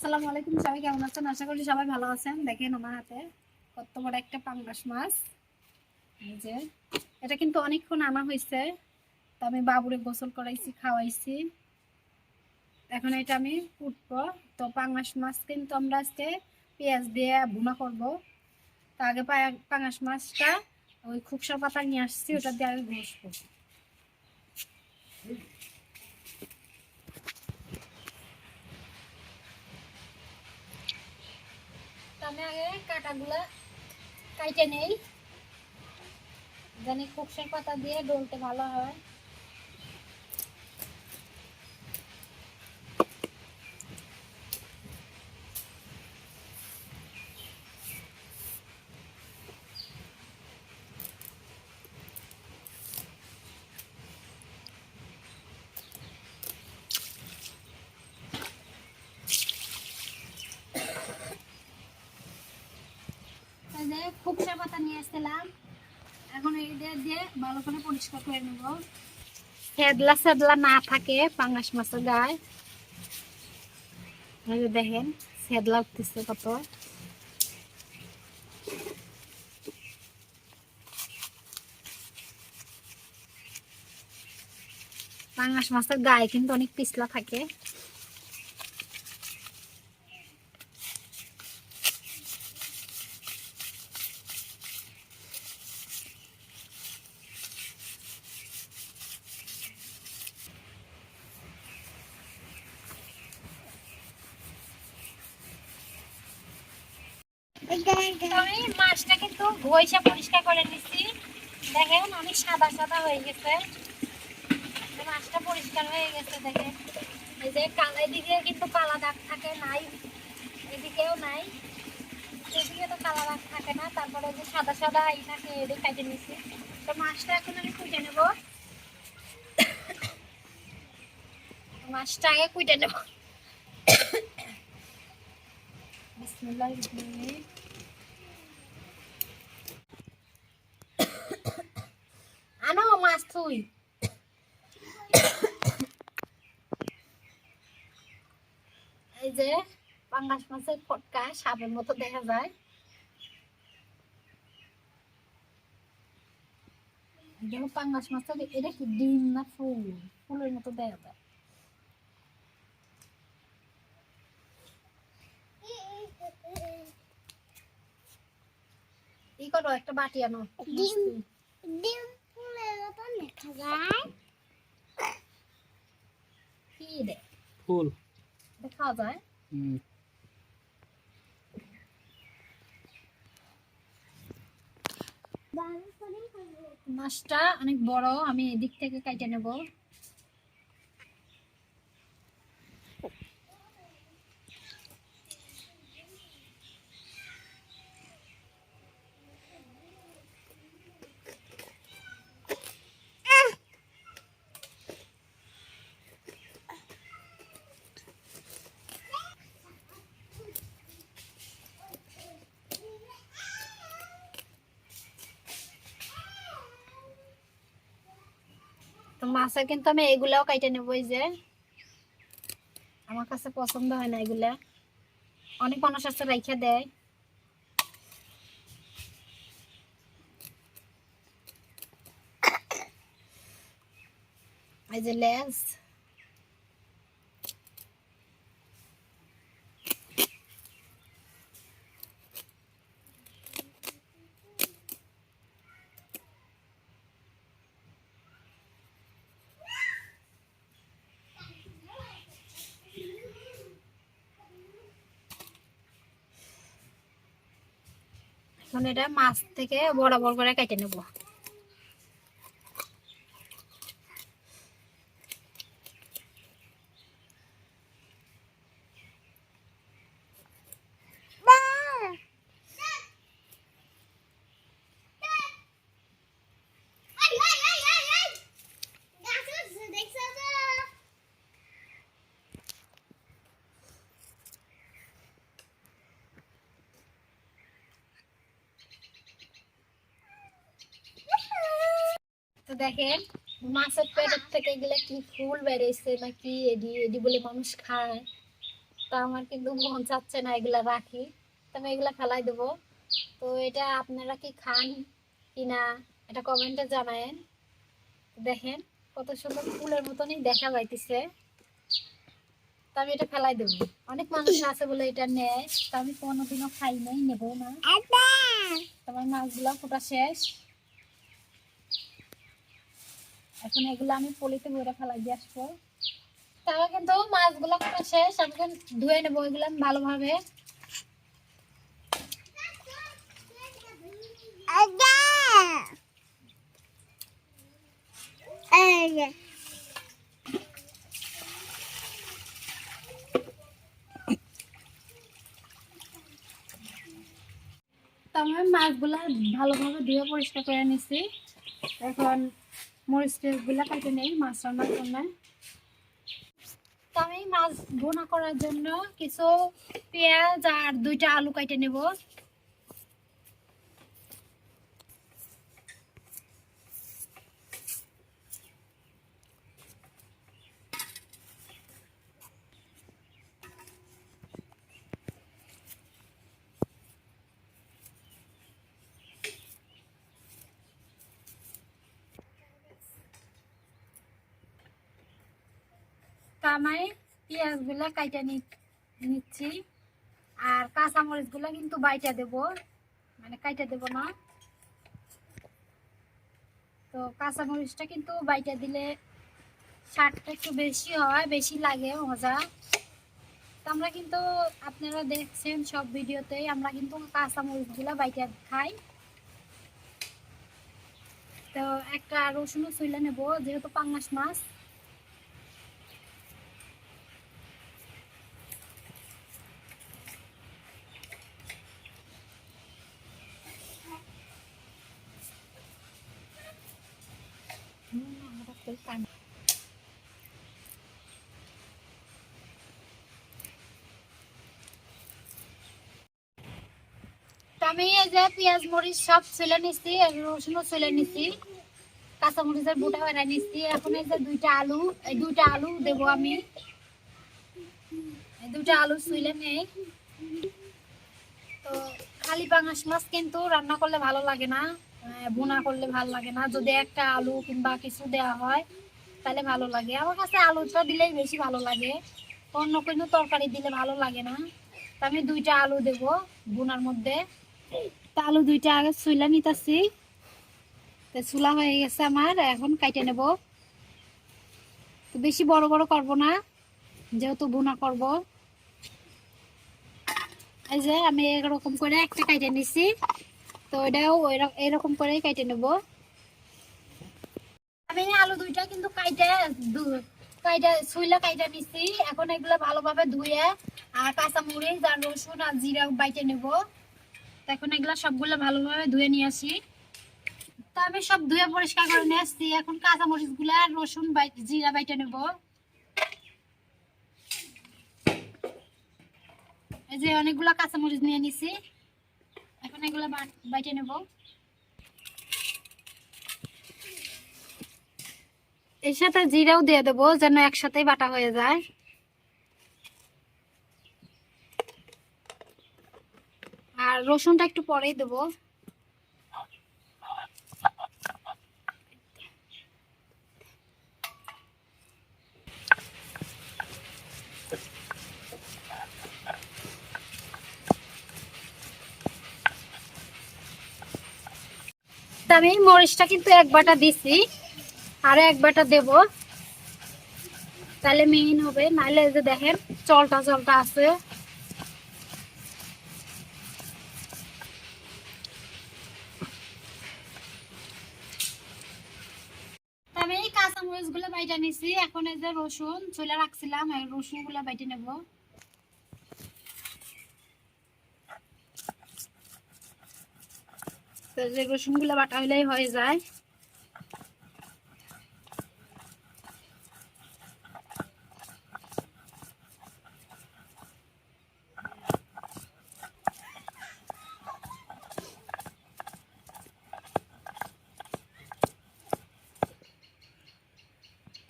আসসালামু আলাইকুম, সবাই কেমন আছেন? আশা করি সবাই ভালো আছেন। দেখেন আমার হাতে কত বড় একটা পাঙ্গাস মাছ। এই যে এটা কিন্তু অনেকক্ষণ আনা হয়েছে, তো আমি বাবুরে গোসল করাইছি, খাওয়াইছি। এখন এটা আমি কুটবো। তো পাঙ্গাস মাছ কিন্তু আমরা আজকে পেঁয়াজ দিয়ে ভুনা করব। তো আগে পাঙ্গাস মাছটা ওই খুকসা পাতা নিয়ে আসছি, ওটা দিয়ে আগে ঘষবো। আমি আগে কাটাগুলা কাইটে নেই, জানি খুকসার পাতা দিয়ে ডলতে ভালো হয়। খুকসা পাতা নিয়ে আসছিলাম, এখন এই দিয়ে ভালো করে পরিষ্কার করে নেব, হেদলা সেদলা না থাকে পাঙ্গাস মাছের গায়ে। এই যে দেখেন সেদলা উঠতেছে কত। পাঙ্গাস মাছের গায়ে কিন্তু অনেক পিছলা থাকে। আমি মাছটা কিন্তু ধুইসা পরিষ্কার করে নিচ্ছি। দেখেন অনেক সাদা সাদা হয়ে গেছে, মাছটা পরিষ্কার হয়ে গেছে। দেখেন এই যে এদিকে কিন্তু কালা দাগ থাকে নাই, এদিকেও নাই, এদিকে তো কালা দাগ থাকে না। তারপরে যে সাদা সাদা এই থাকে, এদিকে কেটে নিচ্ছি। তো মাছটা এখন আমি কুটে নেব, মাছটা আগে কুটে নেব। বিসমিল্লাহ। আনো মাছ থুই। এই যে পাঙ্গাস মাছের ফটকা সাপের মতো দেখা যায়। দেখো পাঙ্গাস মাছের এটা কি ডিম না ফুল? ফুলের মতো দেখা যায়। ই করো, একটা বাটি আনো। ডিম ডিম ফুলের মতো দেখা যায়। কি রে ফুল দেখা যায়। মাছটা অনেক বড়, আমি এদিক থেকে কেটে নেব। তো মাছের কিন্তু আমি এগুলাও কেটে নেবো। এই যে আমার কাছে পছন্দ হয় না এগুলা, অনেক মানুষ আছে রাইখা দেয়। এই যে লেজ, এখন এটা মাছ থেকে বরাবর করে কেটে নেব। তো দেখেন মাছের পেটের থেকে এগুলা কি ফুল বেরিয়েছে নাকি এডি এডি বলে মানুষ খায়। তো ভিতরটা আমার কিন্তু মন চাচ্ছে না এগুলা রাখি, তো আমি এগুলা ফেলাই দেবো। তো এটা আপনারা কি খান কিনা এটা কমেন্টে জানায়েন। দেখেন কত সুন্দর ফুলের মতনই দেখা যাইতেছে। তো আমি এটা ফেলাই দেবো। অনেক মানুষ আছে বলে এটা নেয়, তো আমি কোনোদিনও খাই নাই, নেবো না। তোমার মাছগুলো ফুটা শেষ, এখন এগুলো আমি পলিতে ভরে ফেলাই দিয়ে আসবো। তাহলে কিন্তু মাছগুলো ফুটা শেষ, আমি ধুয়ে নেবো এগুলো ভালোভাবে। তো আমি মাছগুলো ভালোভাবে ধুয়ে পরিষ্কার করে নিছি। এখন মরিচ টরিচগুলো কেটে নেই মাছ রান্নার জন্য। তো আমি মাছ ভুনা করার জন্য কিছু পেঁয়াজ আর 2টা আলু কেটে নেব। তো আমি পেঁয়াজগুলো কেটে নিচ্ছি, আর কাঁচামরিচগুলো কিন্তু বাইটা দেব, মানে কাইটা দেব না। তো কাঁচামরিচটা কিন্তু বাইটা দিলে স্বাদটা একটু বেশি হয়, বেশি লাগে মজা। তো আমরা কিন্তু আপনারা দেখছেন সব ভিডিওতেই আমরা কিন্তু কাঁচামরিচগুলো বাইটা খাই। তো একটা রসুনও চুইলা নেব, যেহেতু পাঙ্গাস মাছ। আমি এই যে পেঁয়াজ মরিচ সব ছিলে নিচ্ছি, রসুনও ছিলে নিচ্ছি, কাঁচামরিচের বুটা বানাই নিচ্ছি। এখন এই যে 2টা আলু, এই 2টা আলু দেবো আমি। এই 2টা আলু চুইলে নেই। তো খালি পাঙাশ মাছ কিন্তু রান্না করলে ভালো লাগে না, ভুনা করলে ভালো লাগে না। যদি একটা আলু কিংবা কিছু দেওয়া হয় তাহলে ভালো লাগে। আমার কাছে আলুটা দিলেই বেশি ভালো লাগে, অন্য কোনো তরকারি দিলে ভালো লাগে না। তো আমি 2টা আলু দেবো ভুনার মধ্যে। তো আলু 2টা আগে চুইলা নিতেছি। তো চুলা হয়ে গেছে আমার, এখন কাইটে নেব। তো বেশি বড় বড় করব না, যেহেতু ভুনা করব। এই যে আমি এরকম করে একটা কাইটে নিছি, তো এটাও এরকম করেই কাইটে নেব। আমি আলু 2টা কিন্তু কাইটা ছুইলা কাইটা নিছি। এখন এগুলো ভালোভাবে ধুয়ে আর কাঁচামরিচ আর রসুন আর জিরা বাইটে নেব। এখন এগুলো সবগুলো ভালোভাবে ধুয়ে নিয়ে আসি। তো আমি সব ধুয়ে পরিষ্কার করে নিয়ে আসছি। এখন কাঁচামরিচ গুলা আর রসুন জিরা বাইটে নেব। এই যে অনেকগুলো কাঁচামরিচ নিয়ে নিছি, এখন এগুলো বাইটে নেব। এর সাথে জিরাও দিয়ে দেবো যেন একসাথে বাটা হয়ে যায়। আর রসুনটা একটু পরেই দেবো। আমি মরিচটা কিন্তু এক বাটা দিছি, আর এক বাটা দেব, তাহলে মিহিন হবে। নাহলে যে দেখেন চলটা চলটা আছে। আমি কাঁচামরিচ গুলো বাইটা নিছি। এখন এই যে রসুন চুলা রাখছিলাম, এই রসুন গুলা বাইটে নেব। যে রসুন গুলা বাটা হইলেই হয়ে যায়।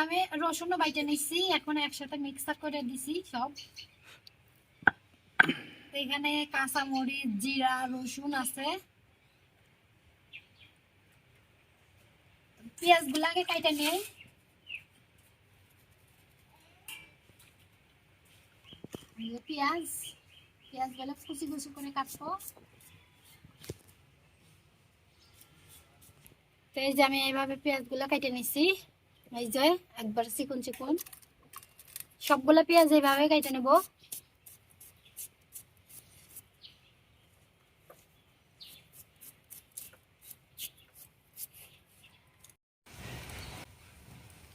আমি রসুনও বাইটে নিছি, এখন একসাথে মিক্সার করে দিছি সব। তো এখানে কাঁচামরিচ, জিরা, রসুন আছে। পেঁয়াজ গুলাকে কাইটা নিয়ে পেঁয়াজ পেঁয়াজ গুলো কুচি কুচি করে কাটবো। তো এই যে আমি এইভাবে পেঁয়াজ গুলো কেটে নিছি, এই যে একবার চিকন চিকন সবগুলো পেঁয়াজ এইভাবে কেটে নেব।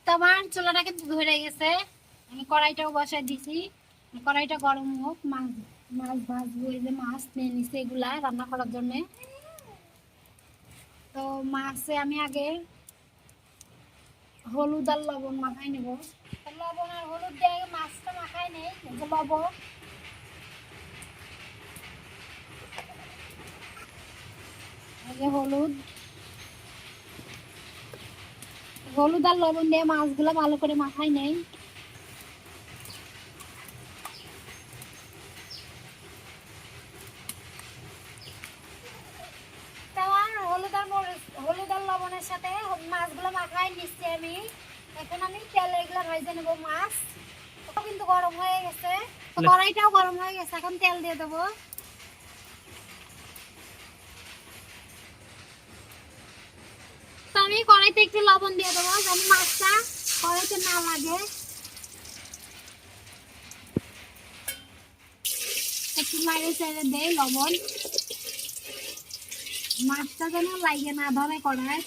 তো আমার চুলাটা কিন্তু ধরে গেছে, আমি কড়াইটাও বসাই দিছি। কড়াইটা গরম হোক, মাছ মাছ ভাজবো। এই যে মাছ নিয়ে নিছি এগুলা রান্না করার জন্য। তো মাছে আমি আগে হলুদ আর লবণ মাখাই নেব। লবণ আর হলুদ দিয়ে আগে মাছটা মাখাই নেই। লবণ, হলুদ হলুদ আর লবণ দিয়ে মাছগুলো ভালো করে মাখাই নেই। হলুদ আর লবণের সাথে মাছগুলো মাখাই নিচ্ছি আমি। এখন আমি তেলে এগুলো ভেজে নেবো মাছ। কিন্তু গরম হয়ে গেছে, কড়াইটাও গরম হয়ে গেছে, এখন তেল দিয়ে দেবো। তো আমি কড়াইতে একটু লবণ দিয়ে দেবো যেন মাছটা কড়াইতে না লাগে। একটু মাইরে চেড়ে দেয় লবণ, মাছটা যেন লাগে না ধরে কড়াই।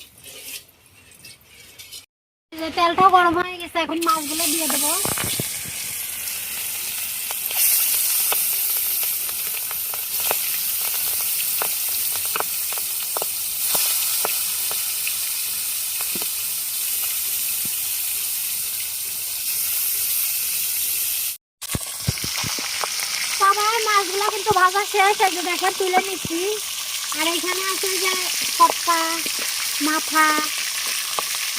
তেলটাও গরম হয়ে গেছে, এখন মাছগুলো দিয়ে দেবো। মাছগুলো কিন্তু ভাজা শেষ, এই যে দেখেন তুলে নিচ্ছি। আর এখানে আছে যে কপ্পা, মাথা,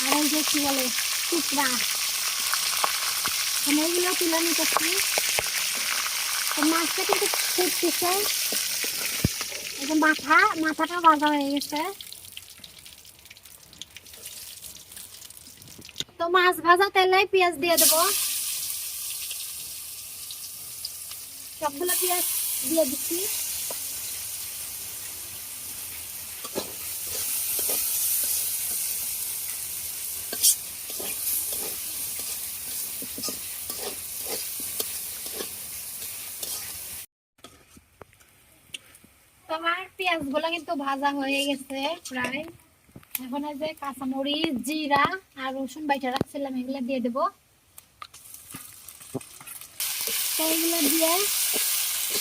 আর এই যে কি বলে টুকরা, এগুলো তুলে নিতেছি। মাছটা কিন্তু ফুটতেছে, এই যে মাথাটা ভাজা হয়ে গেছে। তো মাছ ভাজা তেলে পেঁয়াজ দিয়ে দেবো, সবগুলো পেঁয়াজ দিয়ে দিচ্ছি। তোমার পেঁয়াজ গুলা কিন্তু ভাজা হয়ে গেছে প্রায়। এখন এই যে কাঁচামরিচ, জিরা আর রসুন বাইটা রাখছিলাম এগুলো দিয়ে দেবো। তো এগুলো দিয়ে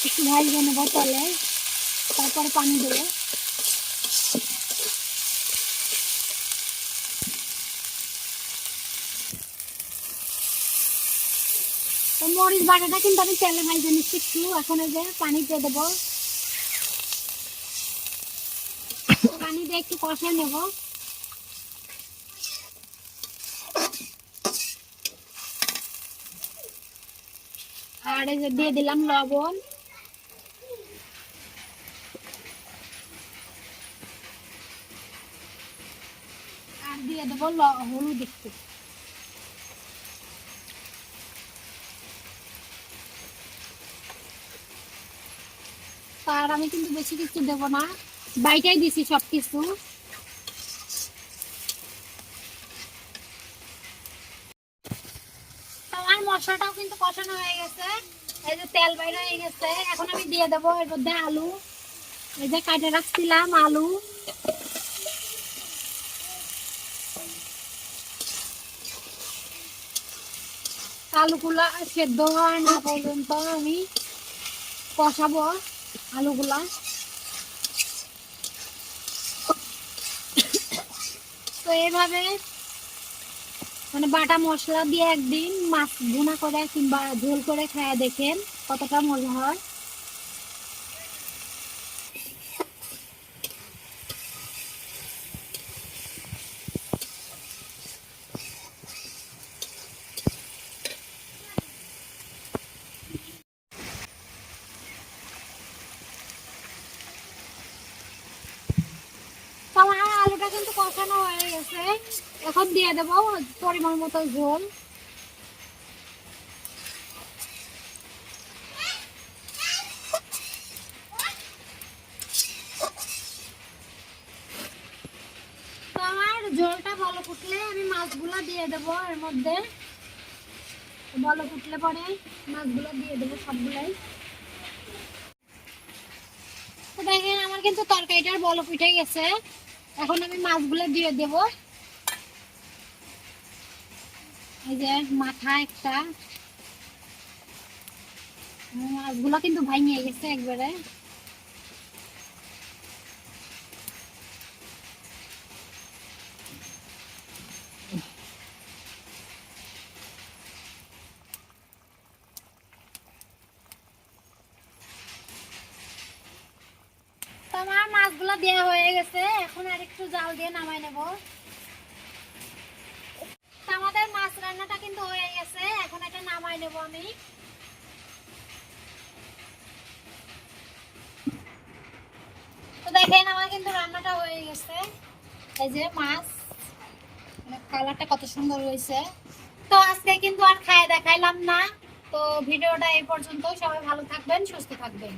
একটু ভাজবে নেবো তেলে, তারপরে পানি দেবো। তো মরিচ বাটাটা কিন্তু আমি তেলে ভাজে নিচ্ছি একটু। এখন এই যে পানি দিয়ে দেবো, পানি দিয়ে একটু কষে নেব। আর এই যে দিয়ে দিলাম লবণ, আর দিয়ে দেবো হলুদ একটু। আর আমি কিন্তু বেশি কিছু দেবো না, বাইটাই দিছি সবকিছু। আমার মশলাটাও কিন্তু কষানো হয়ে গেছে, এই যে তেল বাইর হয়ে গেছে। এখন আমি দিয়ে দেবো এর মধ্যে আলু, এই যে কাটে রাখছিলাম আলু। আলুগুলা সেদ্ধ হয় না পর্যন্ত আমি কষাবো আলুগুলা। তো এইভাবে মানে বাটা মশলা দিয়ে একদিন মাছ ভুনা করে কিংবা ঝোল করে খায় দেখেন কতটা মজা হয়। কষানো হয়ে গেছে, এখন দিয়ে দেবো পরিমাণ মতো ঝোল। তো আমার ঝোলটা ভালো ফুটলে আমি মাছগুলো দিয়ে দেবো এর মধ্যে। ভালো ফুটলে পরে মাছগুলো দিয়ে দেবো সবগুলাই। তো দেখেন আমার কিন্তু তরকারিটার বলক উঠে গেছে, এখন আমি মাছগুলো দিয়ে দেব। এই যে মাথা একটা, মাছগুলো কিন্তু ভাঙিয়ে গেছে একবারে। তো আমার মাছগুলো দেওয়া হয়ে গেছে, এখন আর একটু জাল দিয়ে নামাই নেব। তো আমাদের মাছ রান্নাটা কিন্তু হয়ে গেছে, এখন এটা নামাই নেব আমি। তো দেখেন আমার কিন্তু রান্নাটা হয়ে গেছে। এই যে মাছ, কালারটা কত সুন্দর হয়েছে। তো আজকে কিন্তু আর খায় দেখাইলাম না। তো ভিডিওটা এই পর্যন্ত, সবাই ভালো থাকবেন, সুস্থ থাকবেন।